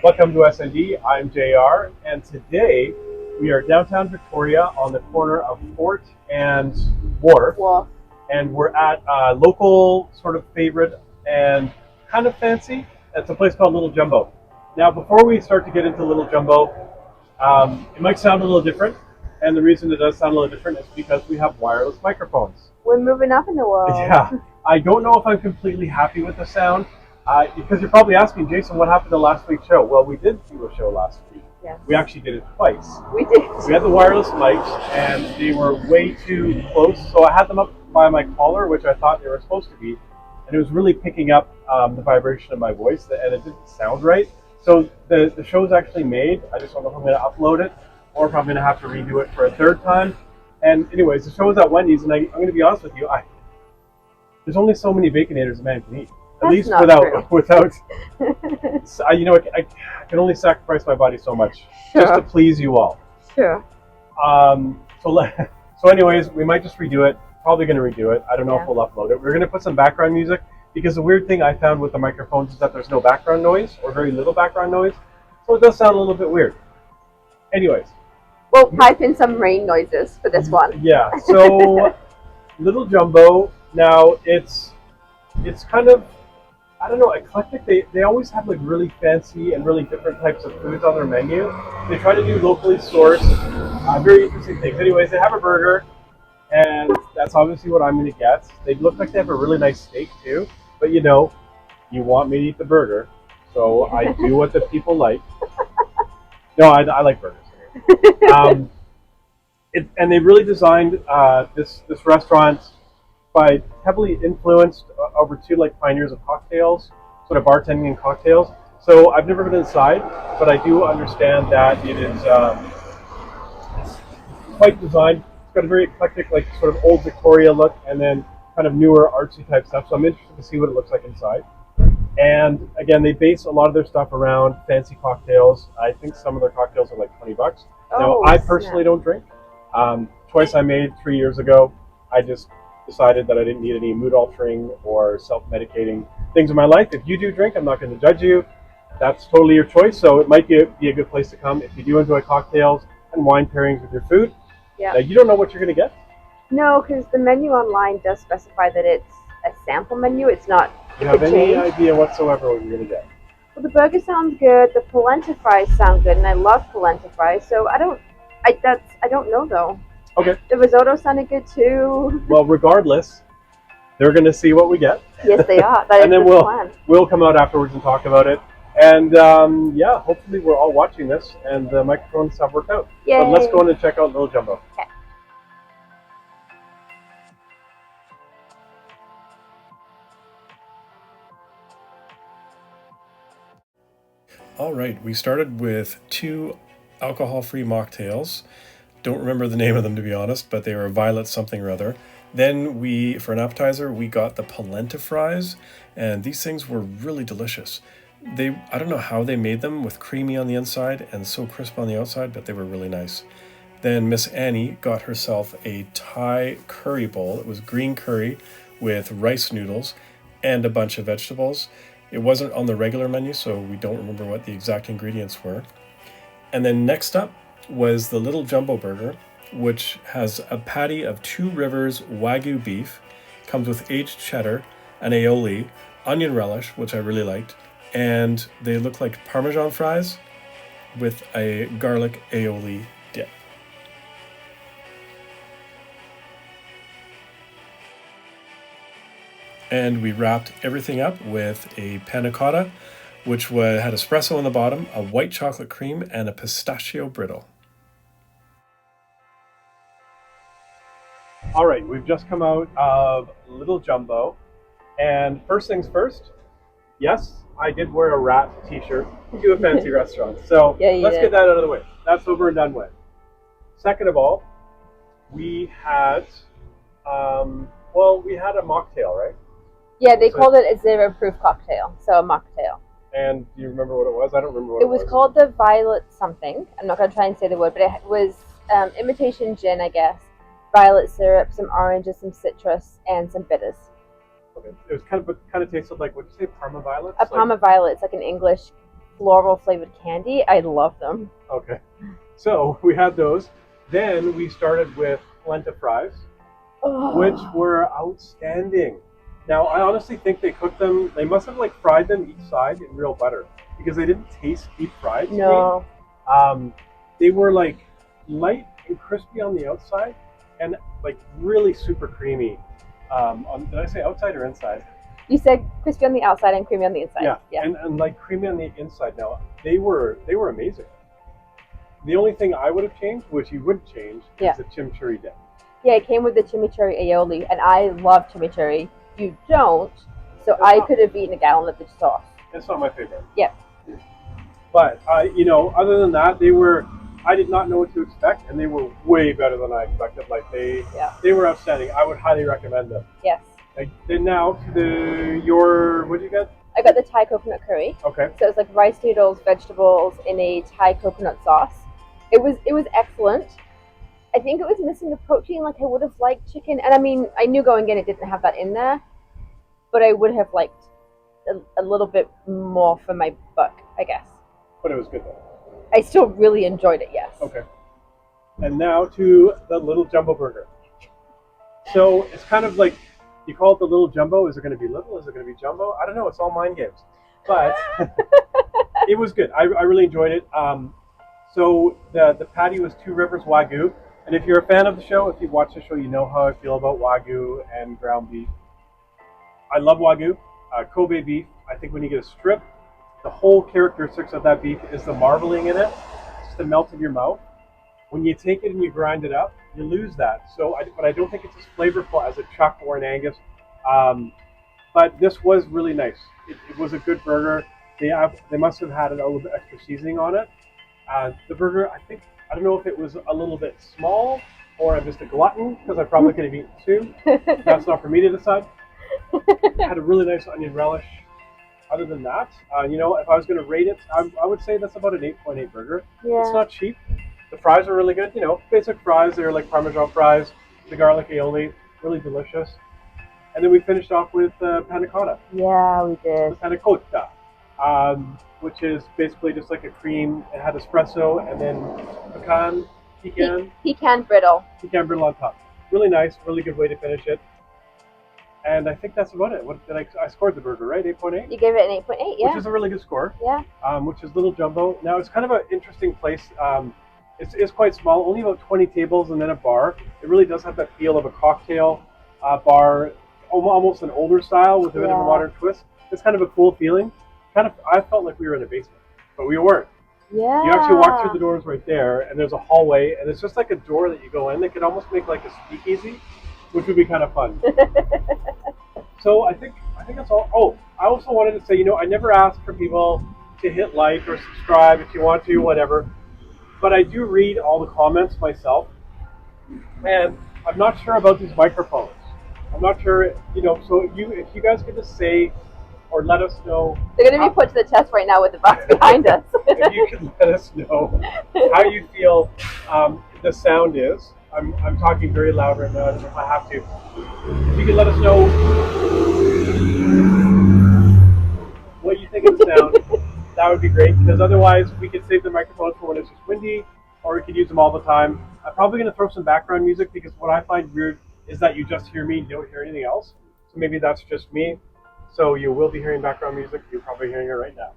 Welcome to SND. I'm JR, and today we are downtown Victoria on the corner of Fort and Wharf, Well, and we're at a local sort of favorite and kind of fancy. It's a place called Little Jumbo. Now, before we start to get into Little Jumbo, it might sound a little different, and the reason it does sound a little different is because we have wireless microphones. we're moving up in the world. Yeah, I don't know if I'm completely happy with the sound, because you're probably asking, Jason, what happened to last week's show? Well, we did do a show last week. Yes. We actually did it twice. We did. We had the wireless mics, and they were way too close, so I had them up by my collar, which I thought they were supposed to be, and it was really picking up the vibration of my voice, and it didn't sound right. So the show's actually made. I just don't know if I'm going to upload it, or if I'm going to have to redo it for a third time. And anyways, the show is at Wendy's, and I'm going to be honest with you, there's only so many Baconators a man can eat. At That's least not without, I can only sacrifice my body so much just to please you all. Sure. So anyways, we might just redo it. Probably going to redo it. I don't know Yeah. if we'll upload it. We're going to put some background music because the weird thing I found with the microphones is that there's no background noise or very little background noise, so it does sound a little bit weird. Anyways, We'll pipe in some rain noises for this one. yeah. So Little Jumbo. Now it's kind of, I don't know, eclectic. They always have like really fancy and really different types of foods on their menu. They try to do locally sourced, very interesting things. Anyways, they have a burger, and that's obviously what I'm going to get. They look like they have a really nice steak too, but you want me to eat the burger, so I do what the people like. No, I like burgers. Um, and they really designed this restaurant by heavily influenced over two like pioneers of cocktails, sort of bartending and cocktails. So I've never been inside, but I do understand that it is quite designed. It's got a very eclectic, like sort of old Victoria look, and then kind of newer artsy type stuff. So I'm interested to see what it looks like inside. And again, they base a lot of their stuff around fancy cocktails. I think some of their cocktails are like $20. Now, Oh, I personally don't drink. Choice I made 3 years ago. I just decided that I didn't need any mood altering or self-medicating things in my life. If you do drink, I'm not going to judge you. That's totally your choice. So it might be a good place to come if you do enjoy cocktails and wine pairings with your food. Yeah. You don't know what you're going to get. No, because the menu online does specify that it's a sample menu. It's not. You have a any change. idea whatsoever what you're going to get. Well, the burger sounds good. The polenta fries sound good, and I love polenta fries. So I don't know though. Okay. The risotto sounded good too. Well, regardless, they're going to see what we get. Yes, they are. That And is then the plan. we'll come out afterwards and talk about it. And yeah, hopefully we're all watching this and the microphones have worked out. Yay. But let's go in and check out Little Jumbo. Okay. All right, we started with two alcohol-free mocktails. Don't remember the name of them, to be honest, but they were violet something or other. Then for an appetizer, we got the polenta fries, and these things were really delicious. I don't know how they made them with creamy on the inside and so crisp on the outside, but they were really nice. Then Miss Annie got herself a Thai curry bowl. It was green curry with rice noodles and a bunch of vegetables. It wasn't on the regular menu, so we don't remember what the exact ingredients were. And then next up was the Little Jumbo Burger, which has a patty of Two Rivers Wagyu beef, comes with aged cheddar, an aioli, onion relish, which I really liked, and they look like Parmesan fries with a garlic aioli dip. And we wrapped everything up with a panna cotta, which had espresso on the bottom, a white chocolate cream, and a pistachio brittle. All right, we've just come out of Little Jumbo. And first things first, yes, I did wear a rat t-shirt to a fancy restaurant. So Yeah, you let's did. get that out of the way. That's over and done with. Second of all, we had, we had a mocktail, right? Yeah, they So- called it a zero proof cocktail, so a mocktail. And do you remember what it was? I don't remember what It was called the violet something. I'm not going to try and say the word, but it was imitation gin, I guess. Violet syrup, some oranges, some citrus, and some bitters. Okay. It was kind of tasted like, what did you say, Parma Violet? A Parma violet, it's like an English floral flavored candy. I love them. Okay. So we had those. Then we started with polenta fries, which were outstanding. Now, I honestly think they cooked them, they must have like fried them each side in real butter because they didn't taste deep fried to me. No. They were like light and crispy on the outside and like really super creamy. Did I say outside or inside? You said crispy on the outside and creamy on the inside. Yeah. And like creamy on the inside. Now, they were amazing. The only thing I would have changed, which you wouldn't change, Yeah. is the chimichurri dip. Yeah, it came with the chimichurri aioli, and I love chimichurri. You don't, so That's I not- could have eaten a gallon of the sauce. It's not my favorite. Yeah. But other than that, I did not know what to expect, and they were way better than I expected. Like they were outstanding. I would highly recommend them. Yes. Like, then now to what did you get? I got the Thai coconut curry. Okay. So it's like rice noodles, vegetables in a Thai coconut sauce. It was excellent. I think it was missing the protein. Like I would have liked chicken, and I mean I knew going in it didn't have that in there, but I would have liked a little bit more for my buck, I guess. But it was good though. I still really enjoyed it. Yes. Okay. And now to the little jumbo burger. So it's kind of like, you call it the little jumbo. Is it going to be little? Is it going to be jumbo? I don't know. It's all mind games. But it was good. I really enjoyed it. So the patty was Two Rivers Wagyu. And if you're a fan of the show, if you watch the show, you know how I feel about Wagyu and ground beef. I love Wagyu. Kobe beef. I think when you get a strip, the whole characteristics of that beef is the marbling in it. It's just the melt in your mouth. When you take it and you grind it up, you lose that. But I don't think it's as flavorful as a chuck or an Angus. But this was really nice. It was a good burger. They must have had a little bit extra seasoning on it. The burger, I don't know if it was a little bit small or I'm just a glutton because I probably could have eaten two. That's not for me to decide. It had a really nice onion relish. Other than that, if I was going to rate it, I would say that's about an 8.8 burger. Yeah. It's not cheap. The fries are really good. Basic fries. They're like Parmesan fries. The garlic aioli, really delicious. And then we finished off with panna cotta. Yeah, we did. The panna cotta, which is basically just like a cream. It had espresso and then Pecan brittle. pecan brittle on top. Really nice. Really good way to finish it. And I think that's about it. What did I scored the burger, right? 8.8? You gave it an 8.8, yeah. Which is a really good score. Yeah. Which is Little Jumbo. Now, it's kind of an interesting place. It's quite small, only about 20 tables and then a bar. It really does have that feel of a cocktail bar, almost an older style with a bit of a modern twist. It's kind of a cool feeling. I felt like we were in a basement, but we weren't. Yeah. You actually walk through the doors right there, and there's a hallway, and it's just like a door that you go in. They could almost make like a speakeasy, which would be kind of fun. So I think that's all. Oh, I also wanted to say, I never ask for people to hit like or subscribe if you want to, whatever. But I do read all the comments myself, and I'm not sure about these microphones. I'm not sure, So if you guys could just say or let us know. They're going to be put to the test right now with the box behind us. If you could let us know how you feel the sound is. I'm talking very loud right now. I don't know if I have to. If you could let us know what you think of the sound, that would be great. Because otherwise, we could save the microphones for when it's just windy, or we could use them all the time. I'm probably going to throw some background music because what I find weird is that you just hear me, you don't hear anything else. So maybe that's just me. So you will be hearing background music. You're probably hearing it right now.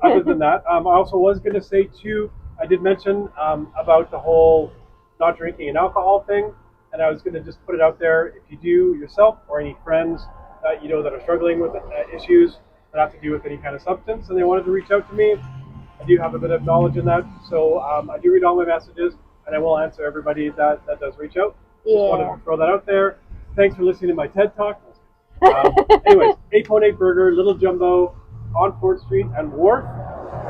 Other than that, I also was going to say too, I did mention about the whole not drinking and alcohol thing, and I was going to just put it out there. If you do yourself or any friends that that are struggling with issues that have to do with any kind of substance, and they wanted to reach out to me, I do have a bit of knowledge in that, so I do read all my messages, and I will answer everybody that does reach out. Yeah. Just wanted to throw that out there. Thanks for listening to my TED Talk. Anyways, 8.8 burger, Little Jumbo on 4th Street and Wharf.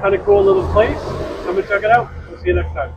Kind of cool little place. Come and check it out. We'll see you next time.